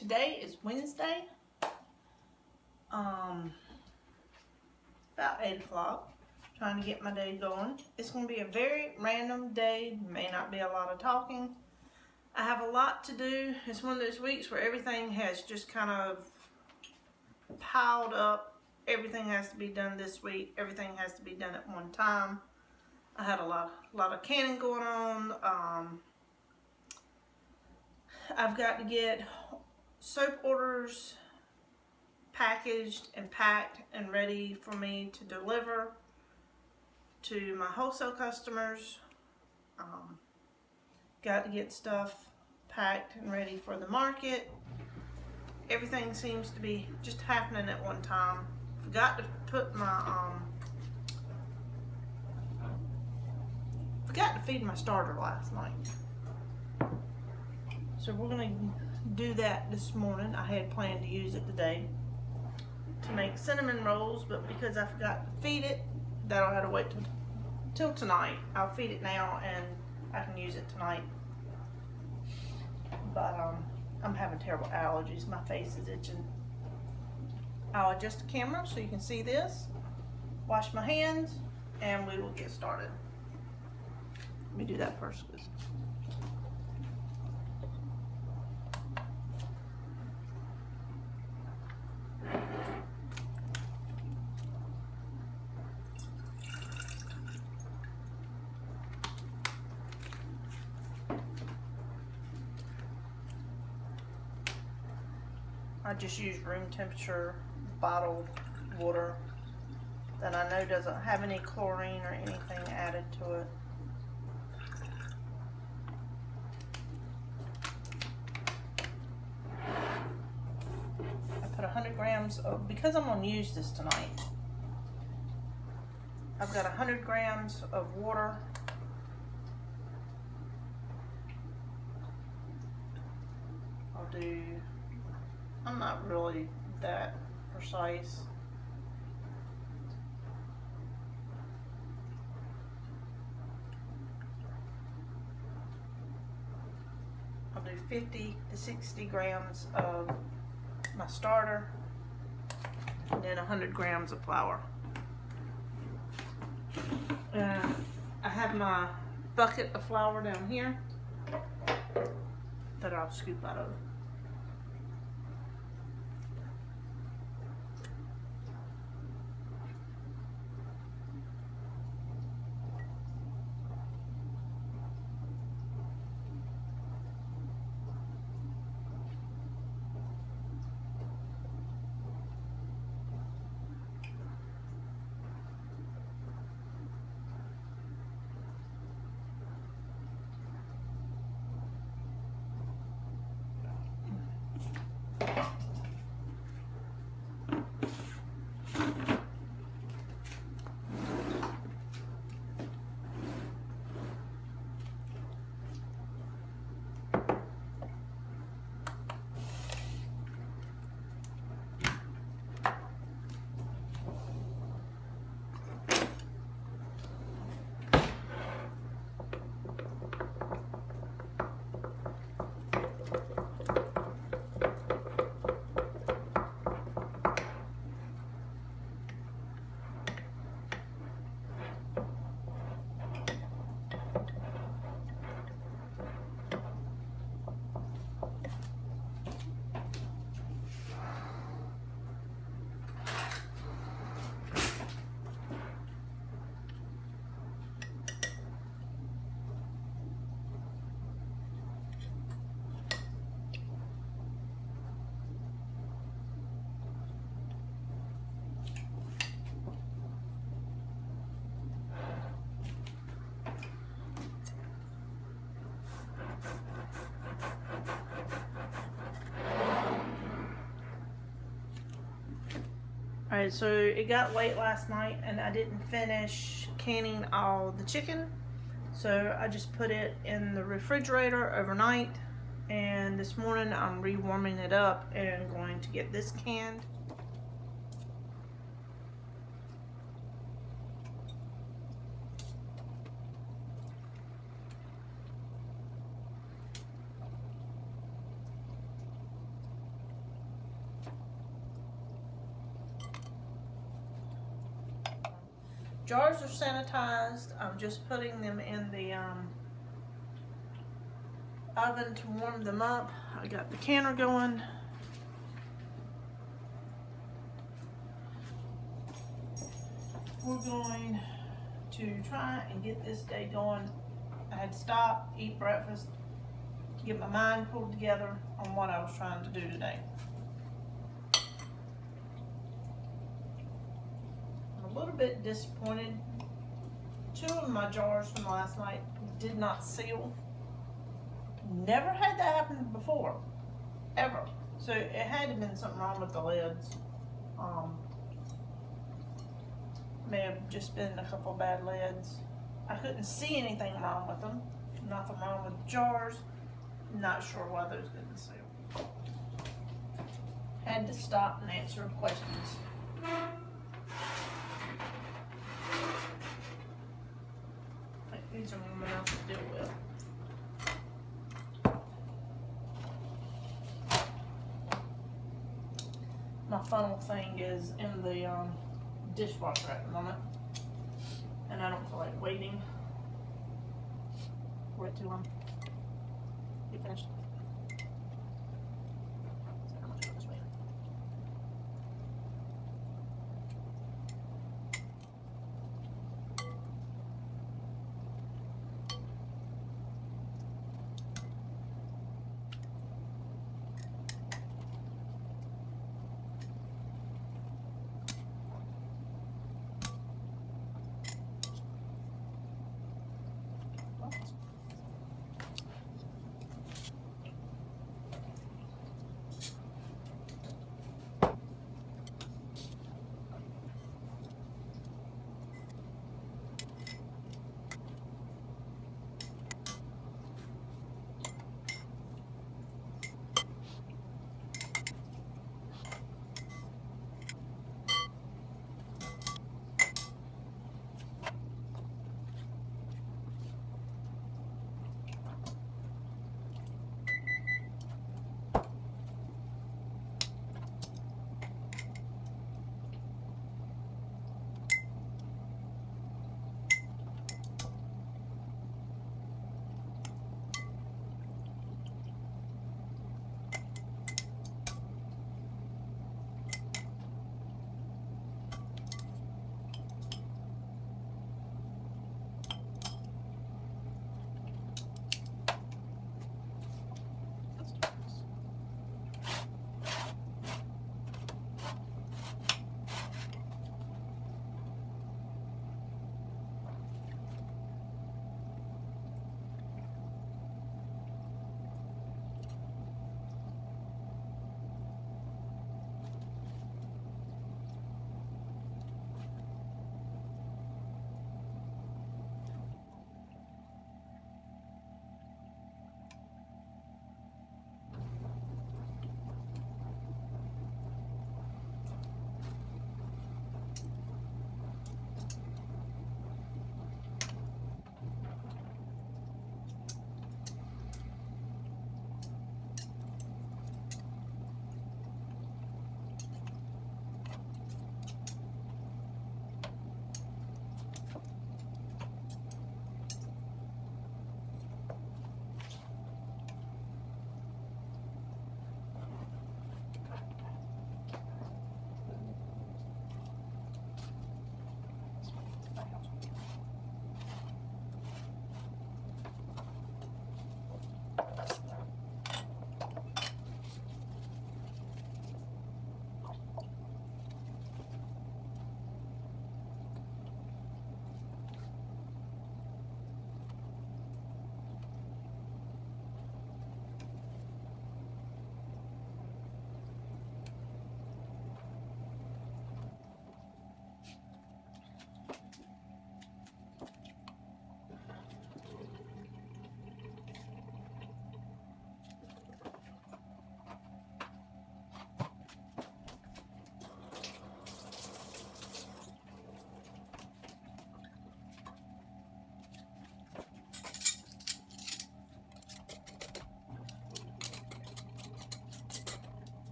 Today is Wednesday, about 8 o'clock, trying to get my day going. It's going to be a very random day, may not be a lot of talking. I have a lot to do. It's one of those weeks where everything has just kind of piled up. Everything has to be done this week. Everything has to be done at one time. I had a lot of canning going on. I've got to get soap orders packaged and packed and ready for me to deliver to my wholesale customers. Got to get stuff packed and ready for the market. Everything seems to be just happening at one time. Forgot to put my forgot to feed my starter last night. So we're gonna do that this morning. I had planned to use it today to make cinnamon rolls, but because I forgot to feed it, that'll have to wait till tonight. I'll feed it now and I can use it tonight. But I'm having terrible allergies. My face is itching. I'll adjust the camera so you can see this. Wash my hands and we will get started. Let me do that first. I just use room temperature bottled water that I know doesn't have any chlorine or anything added to it. I put 100 grams of, because I'm going to use this tonight, I've got 100 grams of water. I'm not really that precise. I'll do 50 to 60 grams of my starter and then 100 grams of flour. I have my bucket of flour down here that I'll scoop out of. Alright, so it got late last night and I didn't finish canning all the chicken. So I just put it in the refrigerator overnight. And this morning I'm rewarming it up and going to get this canned. Jars are sanitized. I'm just putting them in the oven to warm them up. I got the canner going. We're going to try and get this day going. I had to stop, eat breakfast, get my mind pulled together on what I was trying to do today. I'm a little bit disappointed. 2 of my jars from last night did not seal. Never had that happen before, ever. So it had to have been something wrong with the lids. May have just been a couple bad lids. I couldn't see anything wrong with them. Nothing wrong with the jars. Not sure why those didn't seal. Had to stop and answer questions. I think these are warm enough to deal with. My funnel thing is in the dishwasher at the moment, and I don't feel like waiting for it to get finished. So how much go this way?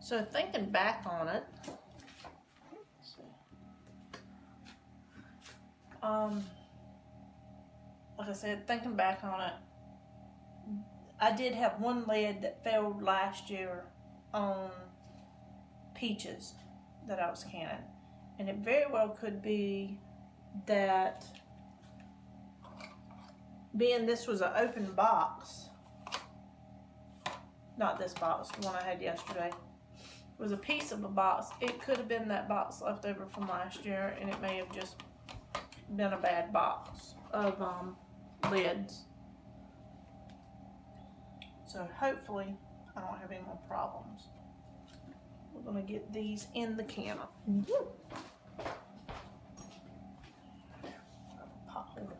So thinking back on it, like I said, thinking back on it, I did have one lid that failed last year on peaches that I was canning, and it very well could be that, being this was an open box, not this box, the one I had yesterday, was a piece of a box. It could have been that box left over from last year, and it may have just been a bad box of lids. So hopefully I don't have any more problems. We're gonna get these in the canner. Pothole.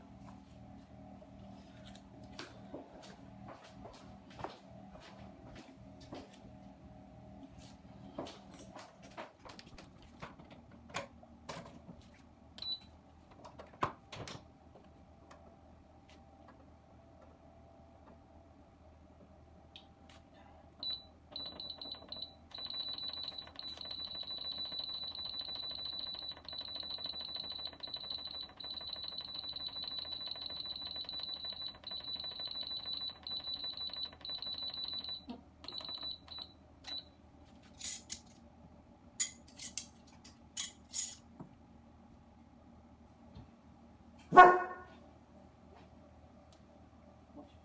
What's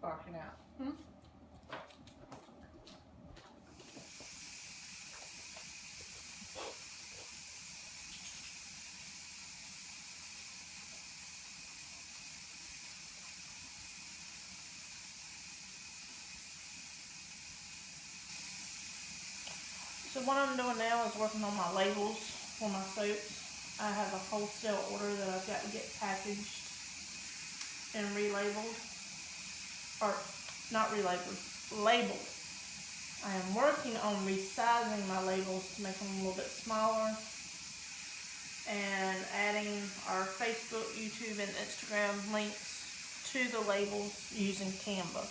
barking out? So what I'm doing now is working on my labels for my soaps. I have a wholesale order that I've got to get packaged and relabeled, or not relabeled, labeled. I am working on resizing my labels to make them a little bit smaller and adding our Facebook, YouTube, and Instagram links to the labels using Canva.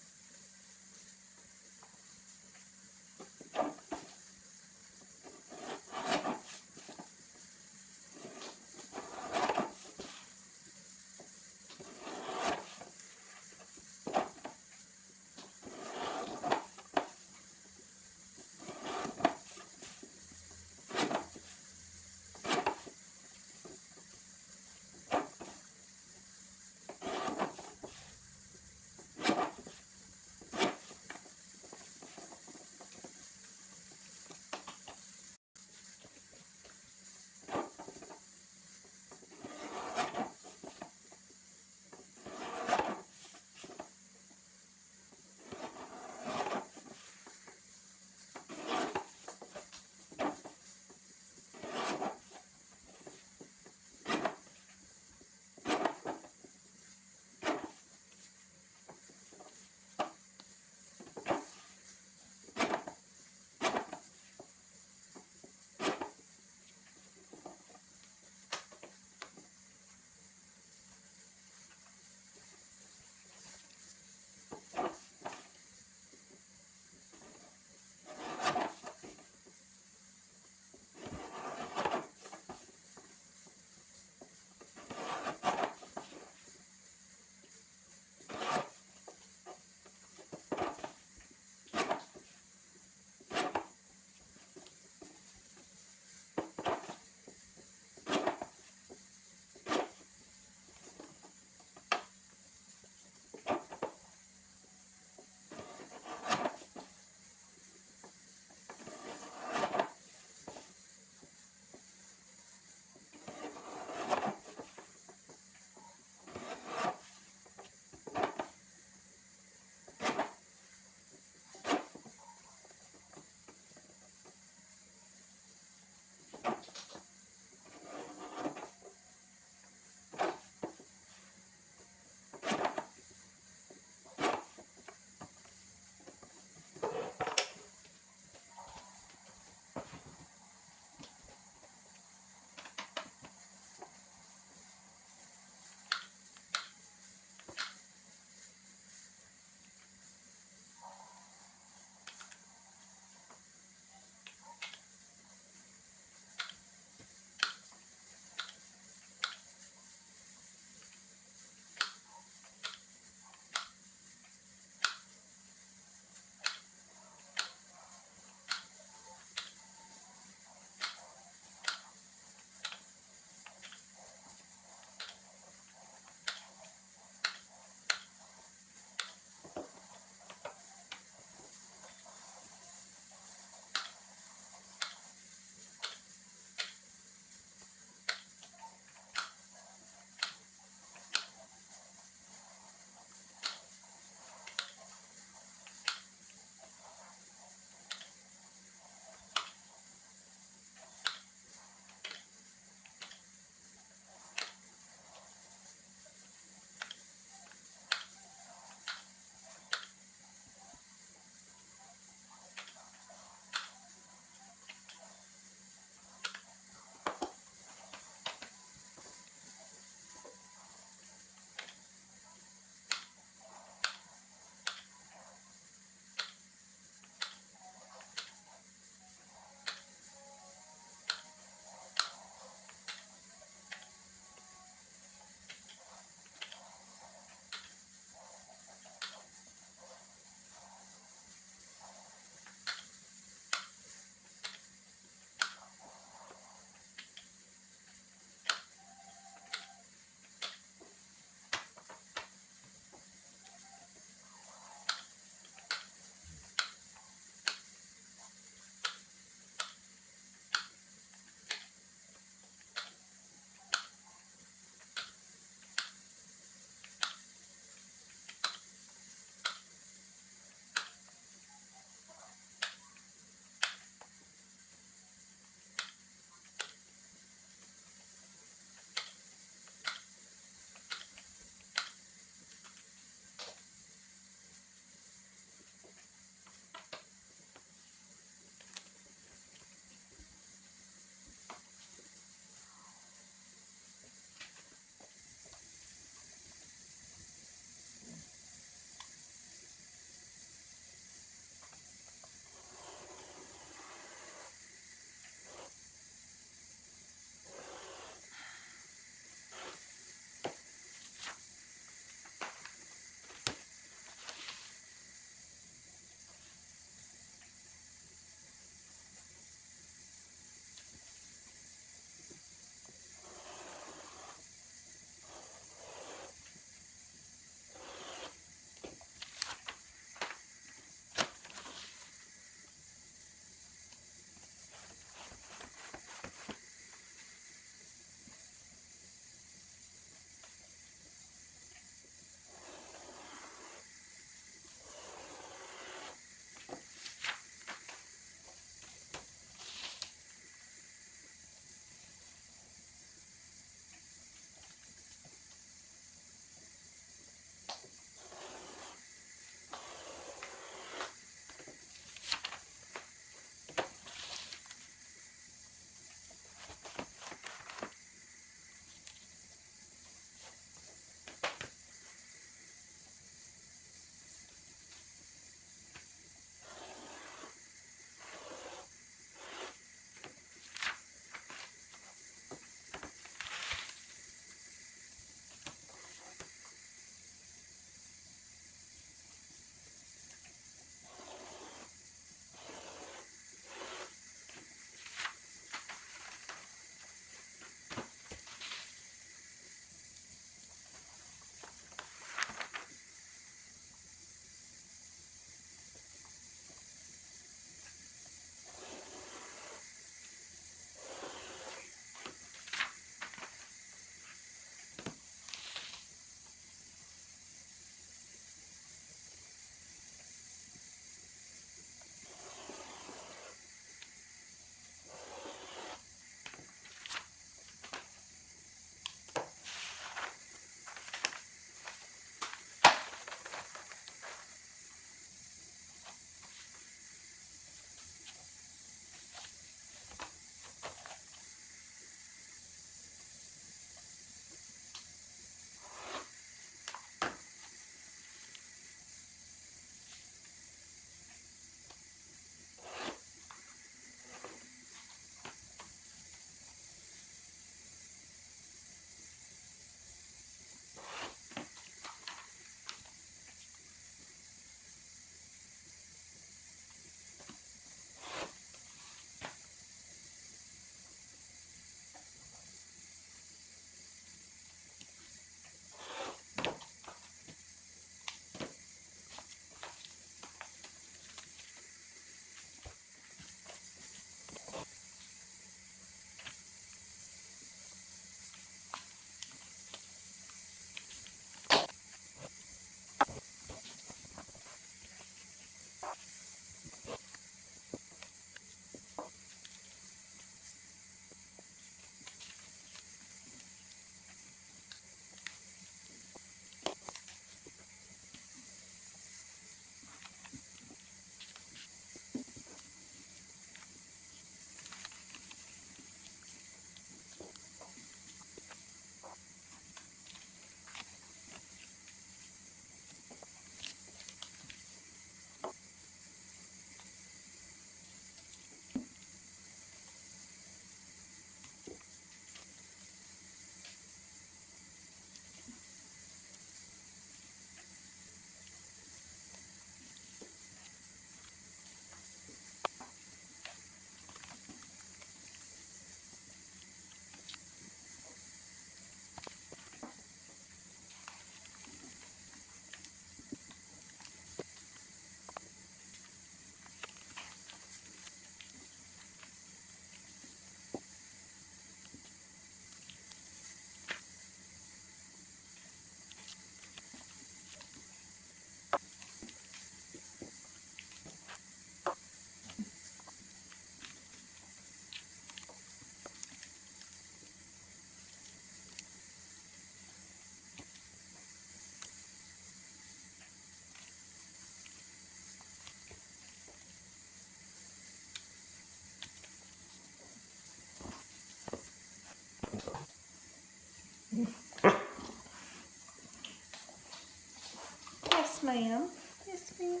ma'am. Yes, ma'am.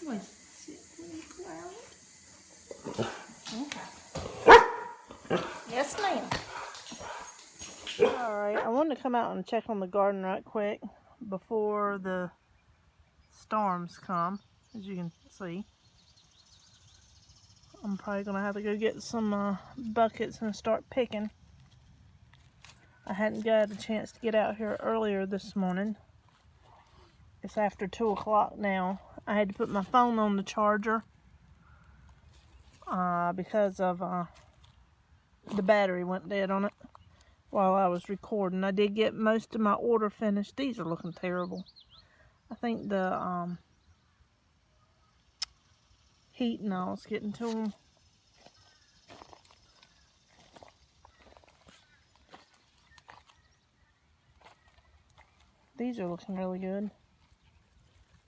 Wait, sit really loud. Okay. Yes, ma'am. Alright, I wanted to come out and check on the garden right quick before the storms come, as you can see. I'm probably going to have to go get some buckets and start picking. I hadn't got a chance to get out here earlier this morning. It's after 2 o'clock now. I had to put my phone on the charger because of the battery went dead on it while I was recording. I did get most of my order finished. These are looking terrible. I think the heat and all is getting to them. These are looking really good.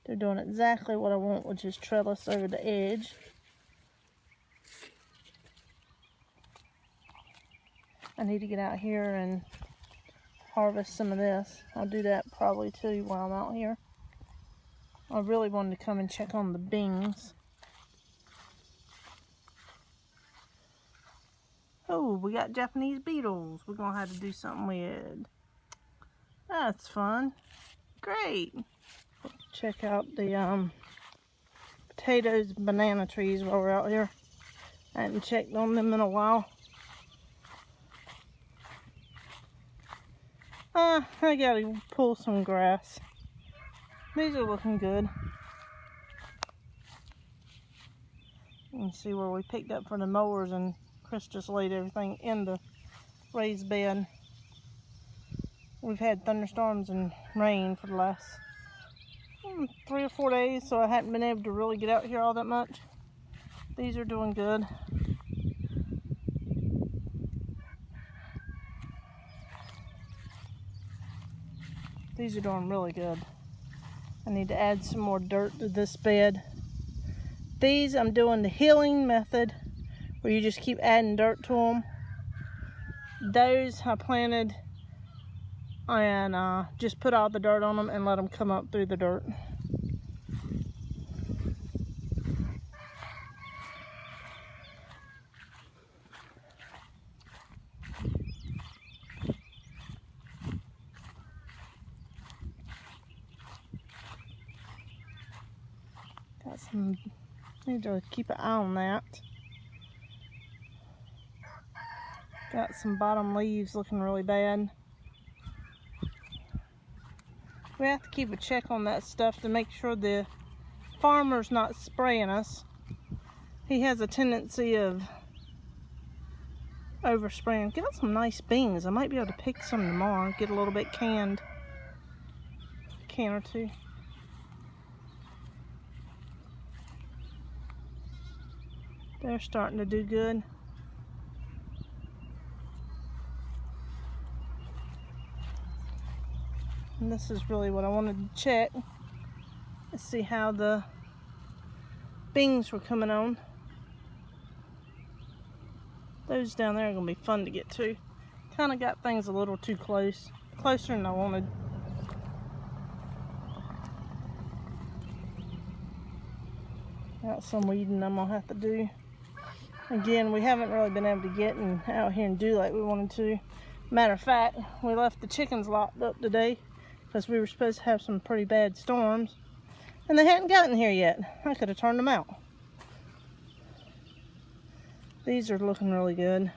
They're doing exactly what I want, which is trellis over the edge. I need to get out here and harvest some of this. I'll do that probably too while I'm out here. I really wanted to come and check on the beans. Oh, we got Japanese beetles we're going to have to do something with. That's fun. Great. Check out the potatoes and banana trees while we're out here. I haven't checked on them in a while. I gotta pull some grass. These are looking good. You can see where we picked up for the mowers, and Chris just laid everything in the raised bed. We've had thunderstorms and rain for the last 3 or 4 days, so I hadn't been able to really get out here all that much. These are doing good. These are doing really good. I need to add some more dirt to this bed. These, I'm doing the healing method, where you just keep adding dirt to them. Those I planted and just put all the dirt on them and let them come up through the dirt. Need to keep an eye on that. Got some bottom leaves looking really bad. We have to keep a check on that stuff to make sure the farmer's not spraying us. He has a tendency of overspraying. Got some nice beans. I might be able to pick some tomorrow. Get a little bit canned. Can or two. They're starting to do good. And this is really what I wanted to check. Let's see how the beans were coming on. Those down there are going to be fun to get to. Kind of got things a little too close. Closer than I wanted. Got some weeding I'm going to have to do. Again, we haven't really been able to get out here and do like we wanted to. Matter of fact, we left the chickens locked up today because we were supposed to have some pretty bad storms. And they hadn't gotten here yet. I could have turned them out. These are looking really good.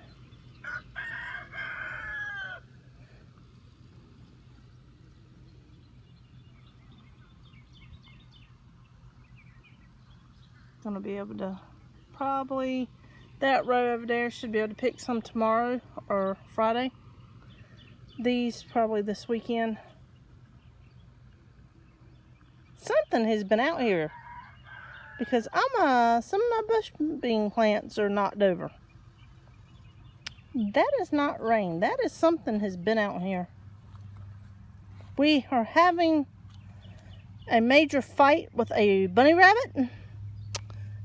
Gonna be able to probably, that row over there should be able to pick some tomorrow or Friday. These probably this weekend. Something has been out here because some of my bush bean plants are knocked over. That is not rain. That is something has been out here. We are having a major fight with a bunny rabbit.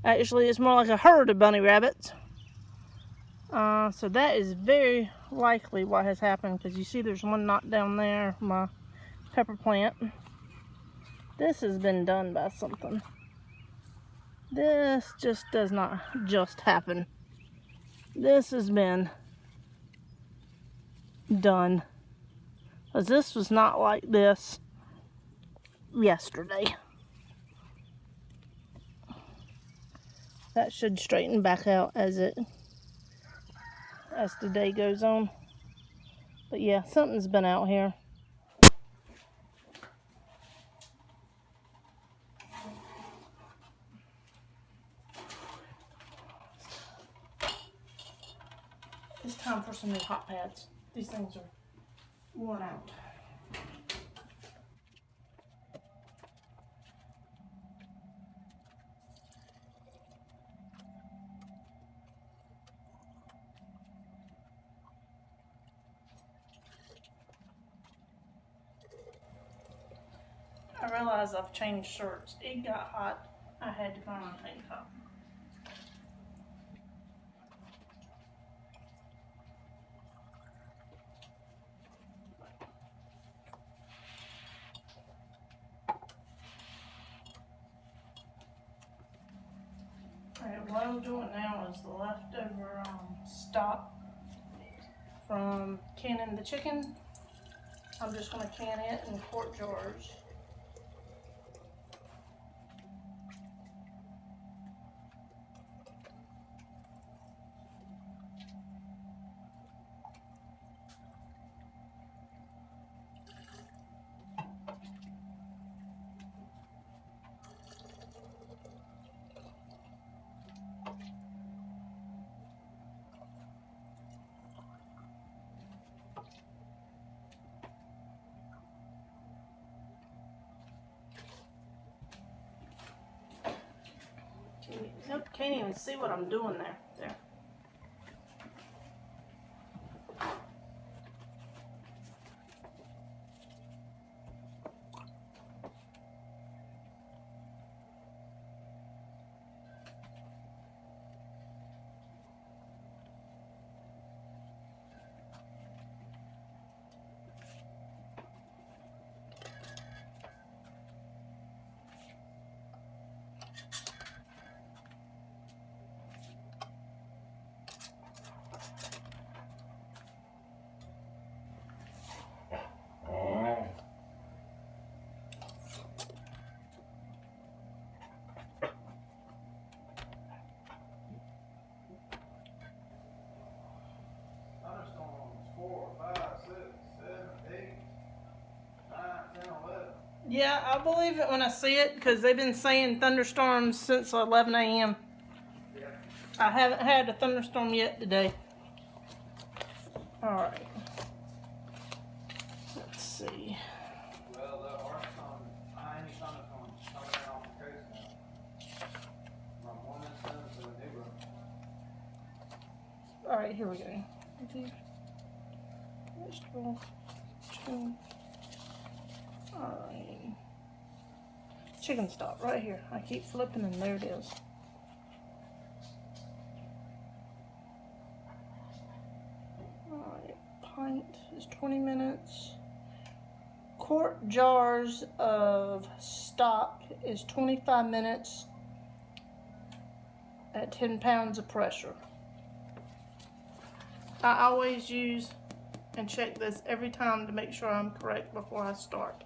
Actually, it's more like a herd of bunny rabbits. So that is very likely what has happened, because you see there's one knocked down there, my pepper plant. This has been done by something. This just does not just happen. This has been done. Because this was not like this yesterday. That should straighten back out as the day goes on. But yeah, something's been out here. It's time for some new hot pads. These things are worn out. I realize I've changed shirts. It got hot. I had to put on a tank top. Alright, what I'm doing now is the leftover stock from canning the chicken. I'm just going to can it in quart jars. Nope, can't even see what I'm doing there. There. Yeah, I believe it when I see it because they've been saying thunderstorms since 11 a.m. Yeah. I haven't had a thunderstorm yet today. Alright. Let's see. Well, the Miami thunderstorms coming off the coast now. From Wilmington to Newbern. Alright, here we go. Vegetable. Chicken. Alright. Chicken stock right here. I keep flipping and there it is. Alright, pint is 20 minutes. Quart jars of stock is 25 minutes at 10 pounds of pressure. I always use and check this every time to make sure I'm correct before I start.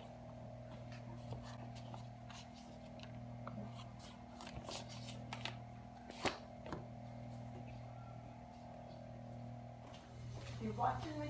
You watching me?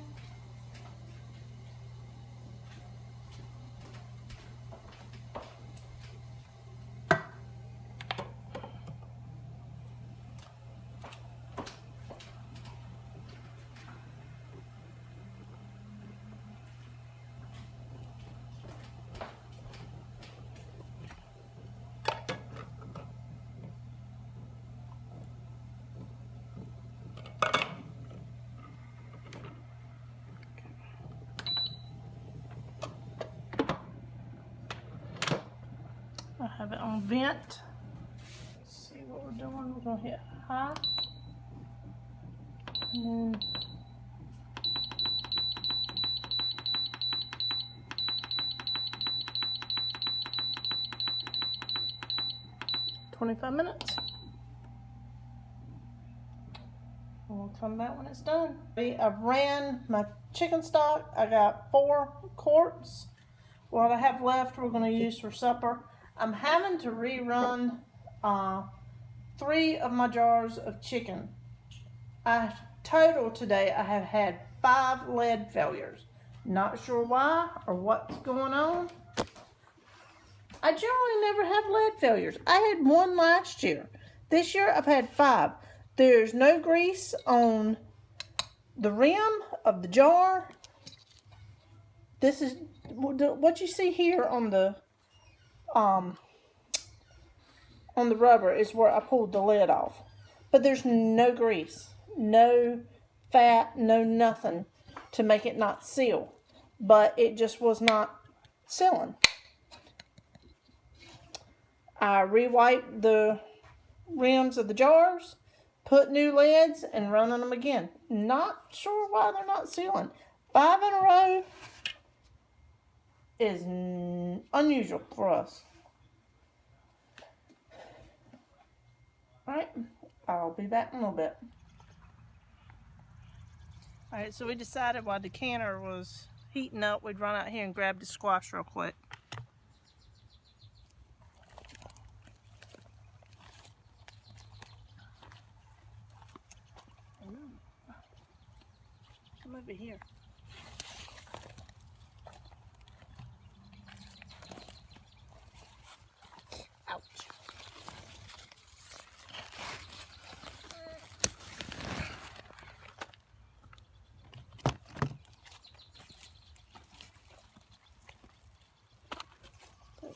I have it on vent. Let's see what we're doing. We're gonna hit high. And then 25 minutes. And we'll come back when it's done. I've ran my chicken stock. I got 4 quarts. What I have left we're going to use for supper. I'm having to rerun 3 of my jars of chicken. Total today I have had 5 lead failures. Not sure why or what's going on. I generally never have lead failures. I had 1 last year. This year I've had 5. There's no grease on the rim of the jar. This is what you see here on the rubber is where I pulled the lid off. But there's no grease, no fat, no nothing to make it not seal. But it just was not sealing. I re-wiped the rims of the jars, put new lids, and running them again. Not sure why they're not sealing. 5 in a row is unusual for us. Alright, I'll be back in a little bit. Alright, so we decided while the canner was heating up, we'd run out here and grab the squash real quick. Come over here. Ouch.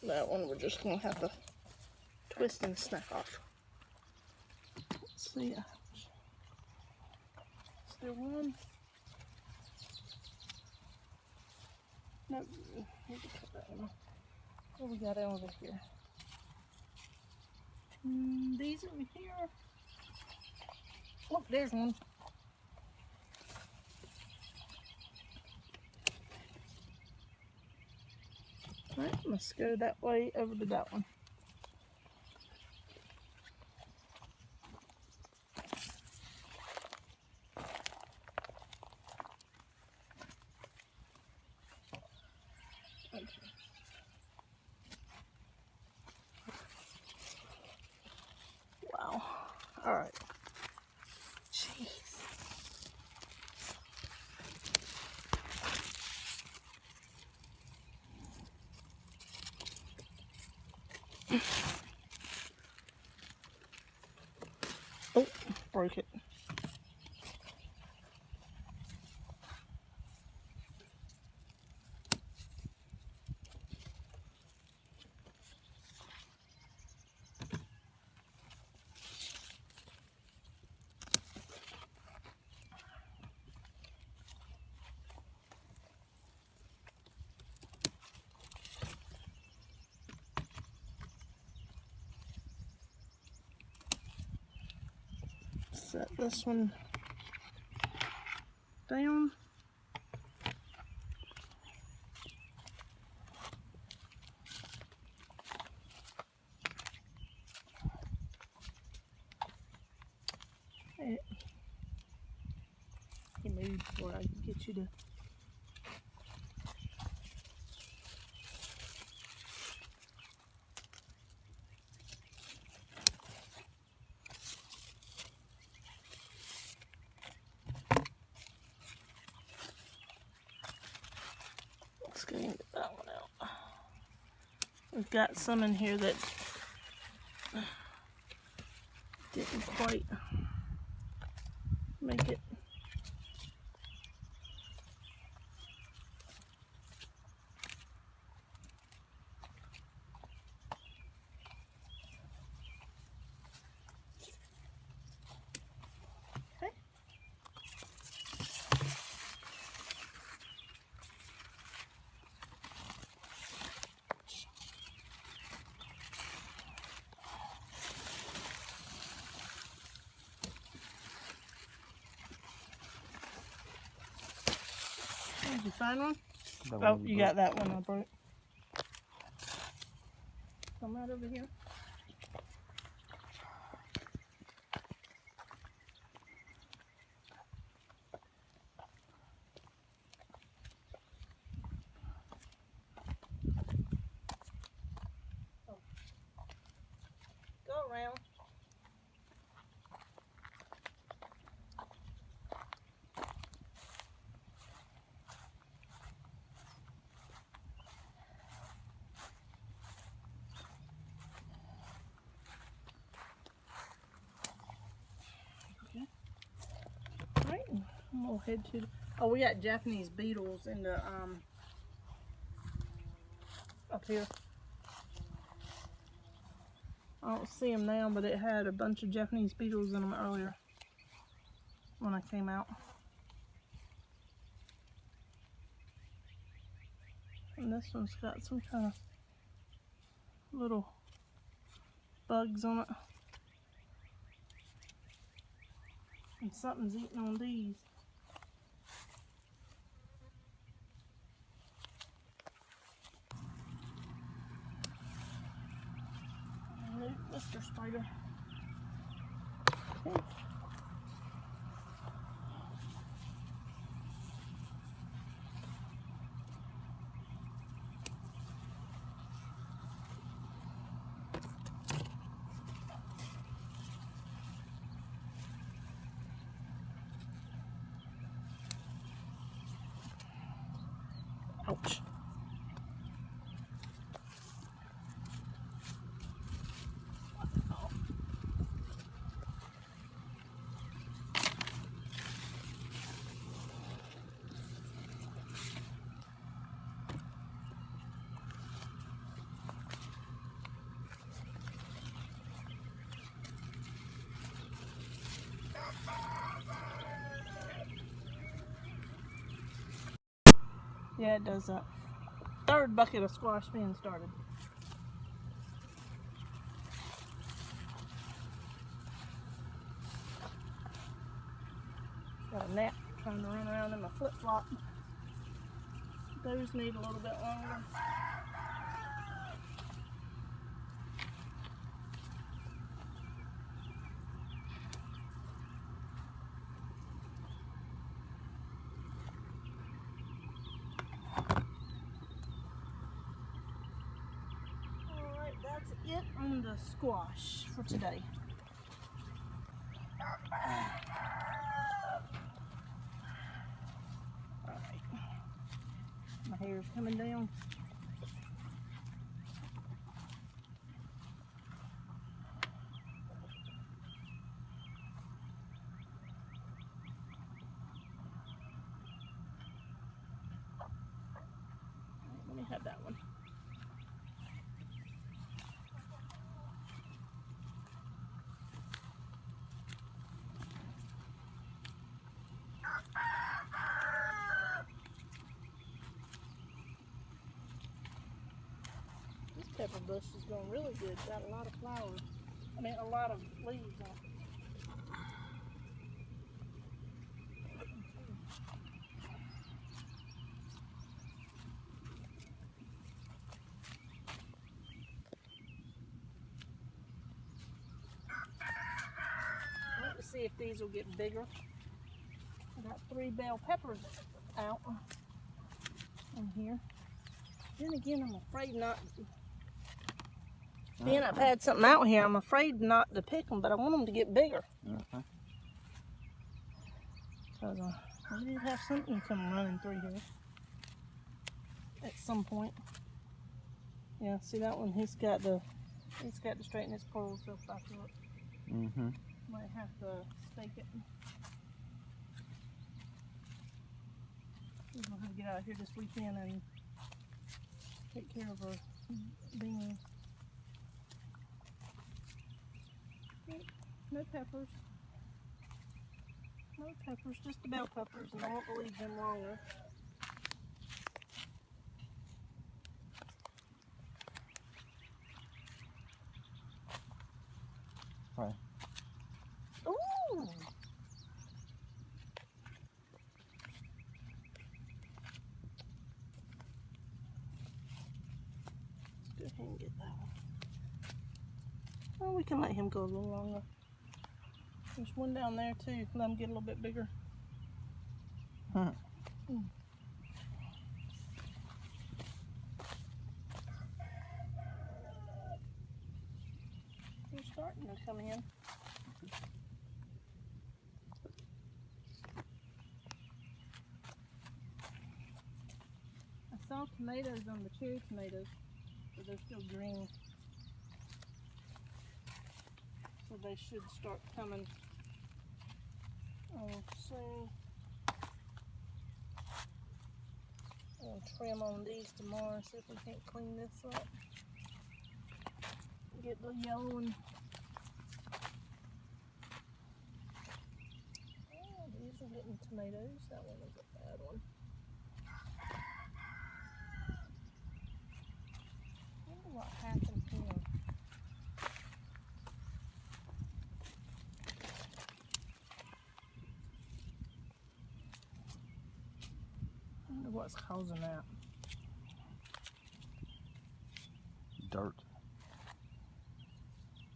That one we're just going to have to twist and snap off. Let's see. Is there one? Nope. We can cut that one off. What we got over here? These over here. Oh, there's one. Alright, let's go that way over to that one. Okay. Wow. Alright. Jeez. Oh, broke it. Set this one down. You moved before I could get you to. Let's go and get that one out. We've got some in here that didn't quite make it. Okay. Did you find one? Oh, you got that one I broke. Come right over here. little head to. Oh, we got Japanese beetles in the up here. I don't see them now, but it had a bunch of Japanese beetles in them earlier when I came out. And this one's got some kind of little bugs on it. And something's eating on these. Mr. Spider. Okay. Ouch. Yeah, it does that. Third bucket of squash being started. Got a gnat trying to run around in my flip-flop. Those need a little bit longer. Alright, that's it on the squash for today. My hair is coming down. Let me have that one. Pepper bush is going really good. Got a lot of flowers. I mean, a lot of leaves on it. Let's see if these will get bigger. I got 3 bell peppers out in here. Then again, I'm afraid not. Being I've had something out here, I'm afraid not to pick them, but I want them to get bigger. Okay. Because we did have something come running through here at some point. Yeah, see that one? He's got to straighten his poles up back up. Mm-hmm. Might have to stake it. We're gonna have to get out of here this weekend and take care of our beans. No peppers. No peppers, just the bell peppers, and I won't leave them longer. Right. Ooh! Let's go ahead and get that one. Oh, we can let him go a little longer. There's one down there too. Let him get a little bit bigger. Huh. They're starting to come in. I saw tomatoes on the cherry tomatoes, but they're still green. So they should start coming soon. We'll trim on these tomorrow, see if we can't clean this up. Get the yellow one. Oh, these are getting tomatoes. That one is a bad one. I wonder what happened here. I wonder what's causing that. Dirt.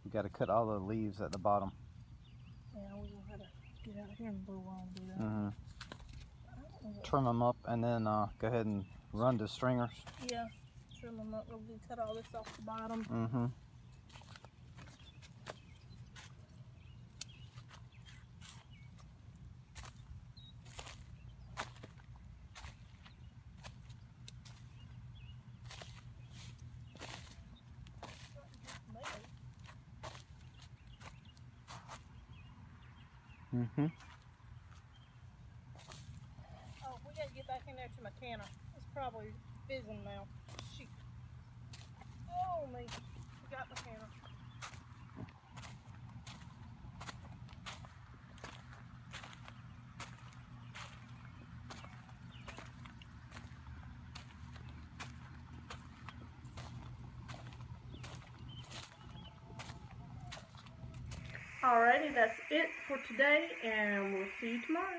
You got to cut all the leaves at the bottom. Yeah, we will have to get out here and blow on and do that. Mm-hmm. I don't know what. Trim them up and then go ahead and run the stringers. Yeah, trim them up. We'll cut all this off the bottom. Mm-hmm. Mm-hmm. Oh, we gotta get back in there to my canner. It's probably fizzing now. Shoot. Oh, me. We got my canner. Alrighty, that's it for today, and we'll see you tomorrow.